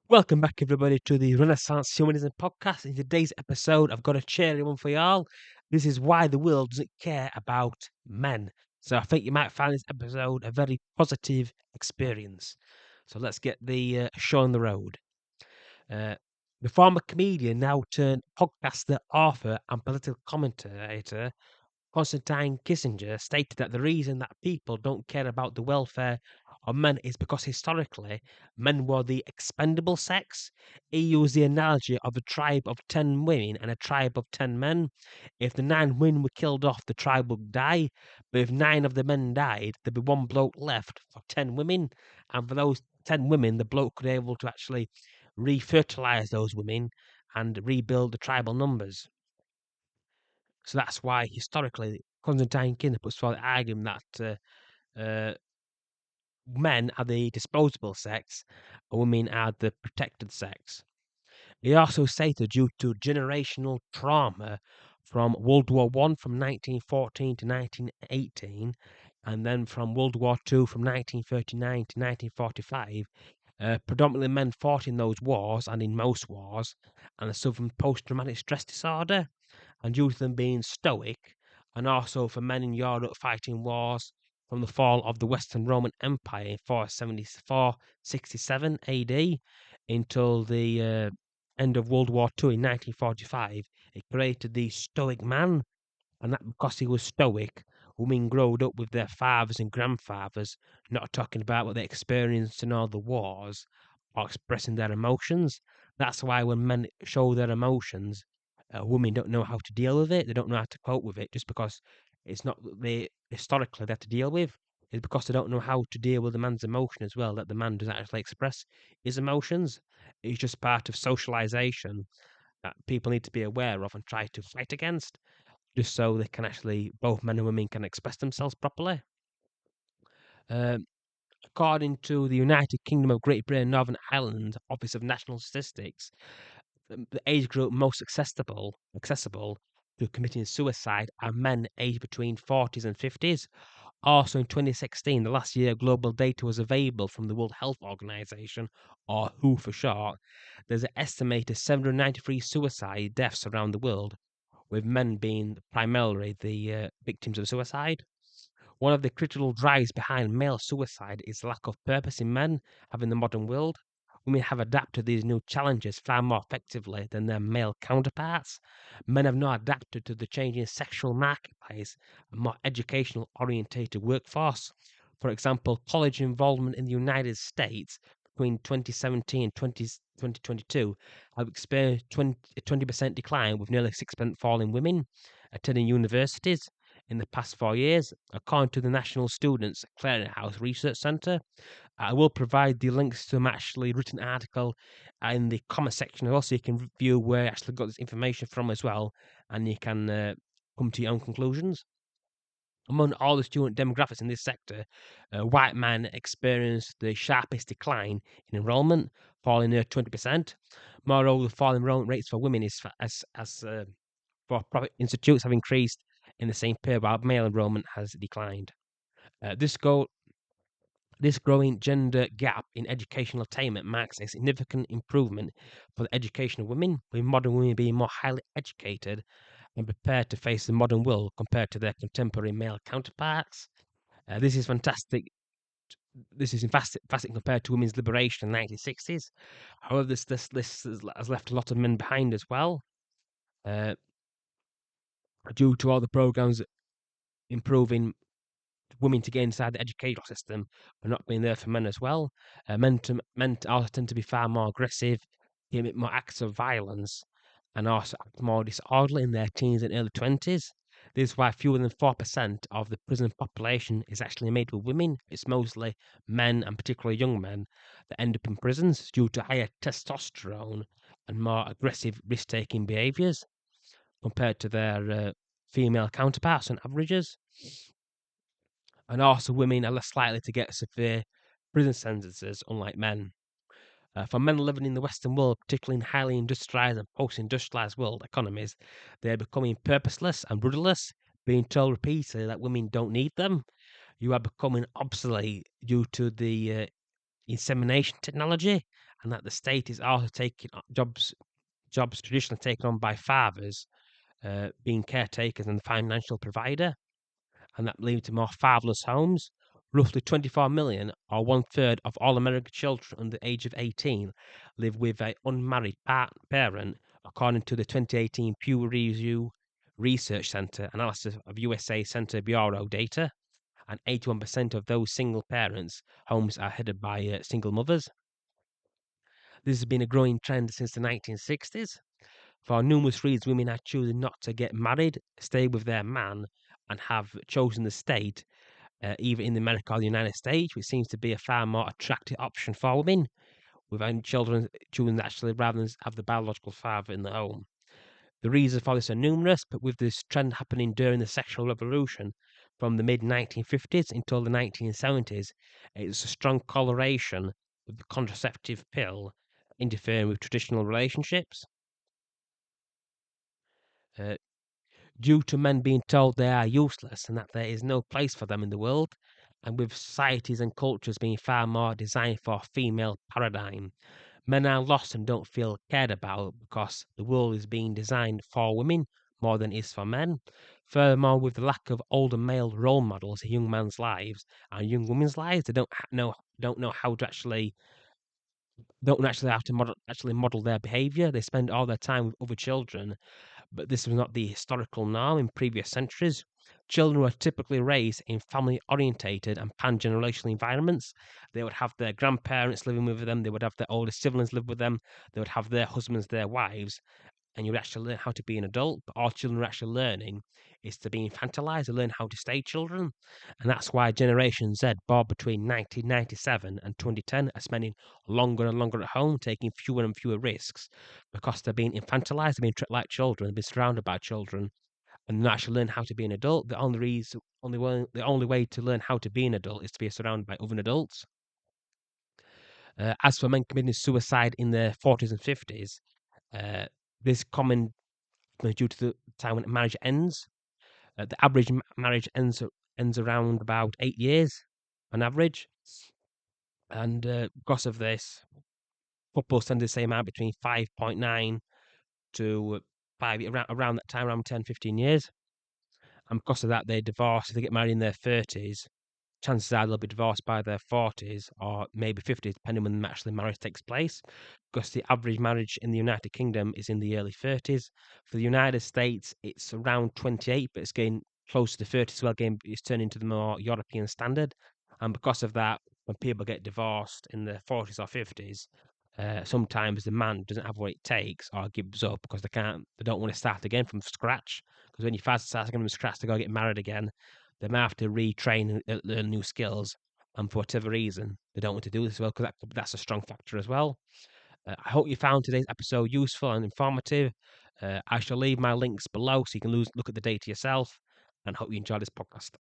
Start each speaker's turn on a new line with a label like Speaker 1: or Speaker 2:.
Speaker 1: Welcome back, everybody, to the Renaissance Humanism podcast. In today's episode, I've got a cheery one for y'all. This is why the world doesn't care about men. So I think you might find this episode a very positive experience. So let's get the show on the road. Uh, the former comedian, now turned podcaster, author, and political commentator, Konstantin Kissinger, stated that the reason that people don't care about the welfare of men is because historically men were the expendable sex. He used the analogy of a tribe of 10 women and a tribe of 10 men. If the 9 women were killed off, the tribe would die. But if 9 of the men died, there'd be one bloke left for 10 women. And for those 10 women, the bloke could be able to actually refertilize those women and rebuild the tribal numbers. So that's why historically Constantine Kinder puts forward the argument that men are the disposable sex and women are the protected sex. He also stated due to generational trauma from World War One from 1914 to 1918, and then from World War Two from 1939 to 1945, predominantly men fought in those wars and in most wars, and they suffered from post-traumatic stress disorder, and due to them being stoic, and also for men in Europe fighting wars from the fall of the Western Roman Empire in 467 AD until the end of World War II in 1945, it created the Stoic man, and that because he was stoic, women growed up with their fathers and grandfathers, not talking about what they experienced in all the wars or expressing their emotions. That's why when men show their emotions, women don't know how to deal with it. They don't know how to cope with it just because it's not what they historically they have to deal with. It's because they don't know how to deal with the man's emotion as well, that the man doesn't actually express his emotions. It's just part of socialization that people need to be aware of and try to fight against, just so they can actually, both men and women can express themselves properly. Um, According to the United Kingdom of Great Britain Northern Ireland Office of National Statistics, the age group most accessible to committing suicide are men aged between 40s and 50s. Also, in 2016, the last year global data was available from the World Health Organization, or WHO for short. There's an estimated 793 suicide deaths around the world, with men being primarily the victims of suicide. One of the critical drives behind male suicide is the lack of purpose in men having the modern world. Women have adapted these new challenges far more effectively than their male counterparts. Men have not adapted to the changing sexual marketplace and more educational orientated workforce. For example, college involvement in the United States between 2017 and 2022 have experienced 20% decline, with nearly 6% fall in women attending universities in the past 4 years, according to the National Students Clearinghouse Research Centre. I will provide the links to an actually written article in the comment section as well, so you can view where I actually got this information from as well, and you can come to your own conclusions. Among all the student demographics in this sector, white men experienced the sharpest decline in enrollment, falling near 20%. Moreover, the fall in enrollment rates for women is as for-profit institutes have increased in the same period, while male enrollment has declined. Uh, this go this growing gender gap in educational attainment marks a significant improvement for the education of women, with modern women being more highly educated and prepared to face the modern world compared to their contemporary male counterparts. This is fantastic. This is fantastic compared to women's liberation in the 1960s. However, this has left a lot of men behind as well, uh, due to all the programs improving women to get inside the educational system, but not being there for men as well. Men also tend to be far more aggressive, commit more acts of violence, and also act more disorderly in their teens and early 20s. This is why fewer than 4% of the prison population is actually made with women. It's mostly men, and particularly young men, that end up in prisons due to higher testosterone and more aggressive risk taking behaviours compared to their female counterparts and averages. And also, women are less likely to get severe prison sentences, unlike men. For men living in the Western world, particularly in highly industrialized and post industrialized world economies, they are becoming purposeless and rudderless, being told repeatedly that women don't need them. You are becoming obsolete due to the insemination technology, and that the state is also taking jobs traditionally taken on by fathers, being caretakers and the financial provider, and that leads to more fatherless homes. Roughly 24 million, or one third of all American children under the age of 18, live with an unmarried parent, according to the 2018 Pew Reviewed Research Center analysis of USA Census Bureau data. And 81% of those single parents' homes are headed by single mothers. This has been a growing trend since the 1960s. For numerous reasons, women are choosing not to get married, stay with their man, and have chosen the state, either in America or the United States, which seems to be a far more attractive option for women, with children choosing actually rather than have the biological father in the home. The reasons for this are numerous, but with this trend happening during the sexual revolution from the mid 1950s until the 1970s, it's a strong correlation with the contraceptive pill interfering with traditional relationships. Uh, Due to men being told they are useless and that there is no place for them in the world, and with societies and cultures being far more designed for a female paradigm, men are lost and don't feel cared about because the world is being designed for women more than it is for men. Furthermore, with the lack of older male role models in young men's lives and young women's lives, they don't know how to actually don't actually have to model their behavior. They spend all their time with other children, but this was not the historical norm in previous centuries. Children were typically raised in family orientated and pan generational environments. They would have their grandparents living with them, they would have their older siblings live with them, they would have their husbands, their wives, and you actually learn how to be an adult. But all children are actually learning is to be infantilized, to learn how to stay children. And that's why Generation Z, born between 1997 and 2010, are spending longer and longer at home, taking fewer and fewer risks because they're being infantilized, they're being treated like children, they're being surrounded by children, and not actually learn how to be an adult. The only way to learn how to be an adult is to be surrounded by other adults. As for men committing suicide in their 40s and 50s, this common due to the time when marriage ends. The average marriage ends around about 8 years on average, and because of this, couples tend to stay married between 5.9 to 5 around that time, around 10, 15 years. And because of that, they divorce. If they get married in their 30s, chances are they'll be divorced by their 40s or maybe 50s, depending when actually marriage takes place. Because the average marriage in the United Kingdom is in the early 30s. For the United States, it's around 28, but it's getting close to 30 as well. Again, it's turning to the more European standard. And because of that, when people get divorced in their 40s or 50s, sometimes the man doesn't have what it takes or gives up because they don't want to start again from scratch. Because when you first start again from scratch to go get married again, they might have to retrain and learn new skills. And for whatever reason, they don't want to do this as well because that's a strong factor as well. I hope you found today's episode useful and informative. I shall leave my links below so you can look at the data yourself, and hope you enjoy this podcast.